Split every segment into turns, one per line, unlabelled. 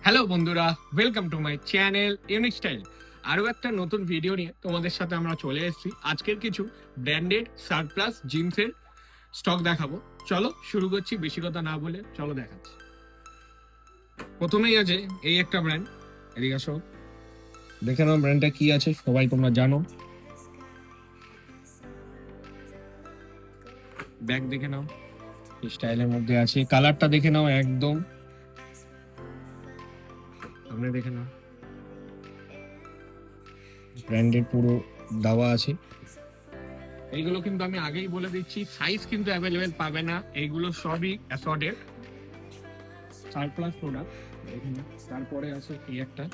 Hello বন্ধুরা, welcome to my channel unique style. আরও একটা নতুন ভিডিও নিয়ে তোমাদের সাথে আমরা চলে এসেছি। আজকের কিছু ব্র্যান্ডেড সারপ্লাস জিন্সের স্টক দেখাবো। চলো শুরু করছি, বেশি কথা না বলে চলো দেখাচ্ছি। প্রথমেই আছে এই একটা ব্র্যান্ড, এদিকে আসো, দেখে নাও ব্র্যান্ডটা কি আছে, সবাই তোমরা জানো। ব্যাগ দেখে নাও, স্টাইলের মধ্যে আছে, কালারটা দেখে নাও, একদম সামনে দেখে নাও, ব্র্যান্ডের পুরো দেওয়া আছে। এইগুলো কিন্তু আমি আগেই বলে দিচ্ছি, সাইজ কিন্তু অ্যাভেলেবেল পাবে না, এইগুলো সবই অ্যাসর্টেড সারপ্লাস প্রোডাক্ট। তারপরে আছে এই একটা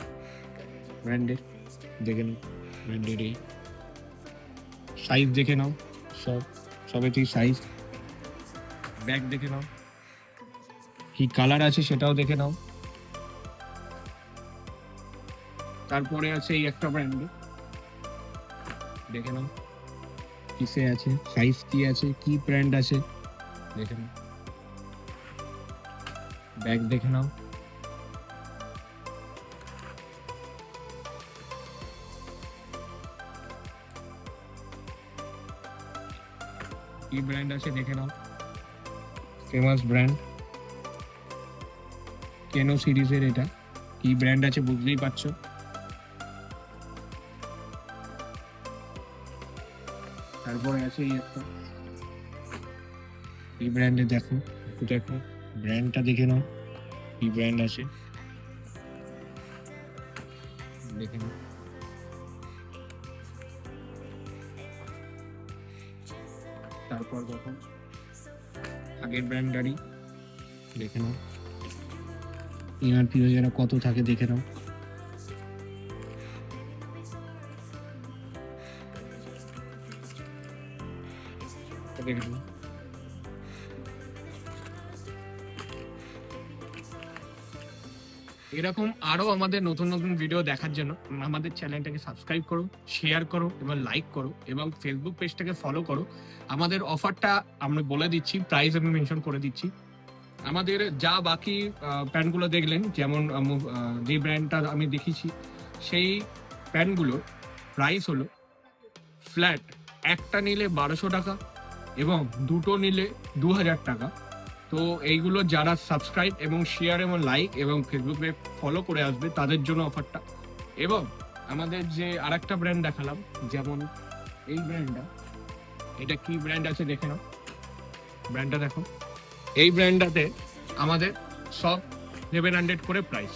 ব্র্যান্ডের, দেখে নাও ব্র্যান্ডের, এই সাইজ দেখে নাও, সবেতেই সাইজ। ব্যাগ দেখে নাও, কি কালার আছে সেটাও দেখে নাও। তারপরে আছে এই একটা ব্র্যান্ডের, দেখে নাও কিসে আছে, সাইজ কি আছে, কি ব্র্যান্ড আছে দেখে নাও। ব্যাগ দেখে নাও, কি ব্র্যান্ড আছে দেখে নাও, ফেমাস ব্র্যান্ড কেনো সিরিজের। এটা কি ব্র্যান্ড আছে বুঝতেই পারছো। তারপরে আছে এই একটা, এই ব্র্যান্ডে দেখো, একটু দেখো ব্র্যান্ডটা দেখে নাও, কি ব্র্যান্ড আছে দেখে নাও। তারপর দেখো আগের ব্র্যান্ডারই, দেখে নাও এমআরপি যেন কত থাকে দেখে নাও। দেখে নাও। এরকম আরো আমাদের নতুন নতুন ভিডিও দেখার জন্য আমাদের চ্যানেলটাকে সাবস্ক্রাইব করো, শেয়ার করো এবং লাইক করো, এবং ফেসবুক পেজটাকে ফলো করো। আমাদের অফারটা আমরা বলে দিচ্ছি, প্রাইস আমি মেনশন করে দিচ্ছি। আমাদের যা বাকি প্যান্টগুলো দেখলেন, যেমন যে ব্র্যান্ডটা আমি দেখেছি, সেই প্যান্টগুলোর প্রাইস হলো ফ্ল্যাট একটা নিলে 1200 টাকা এবং দুটো নিলে 2000 টাকা। তো এইগুলো যারা সাবস্ক্রাইব এবং শেয়ার এবং লাইক এবং ফেসবুকে ফলো করে আসবে তাদের জন্য অফারটা। এবং আমাদের যে আরেকটা ব্র্যান্ড দেখালাম, যেমন এই ব্র্যান্ডটা, এটা কি ব্র্যান্ড আছে দেখে নাও, ব্র্যান্ডটা দেখো। এই ব্র্যান্ডটাতে আমাদের সব 1100 করে প্রাইস।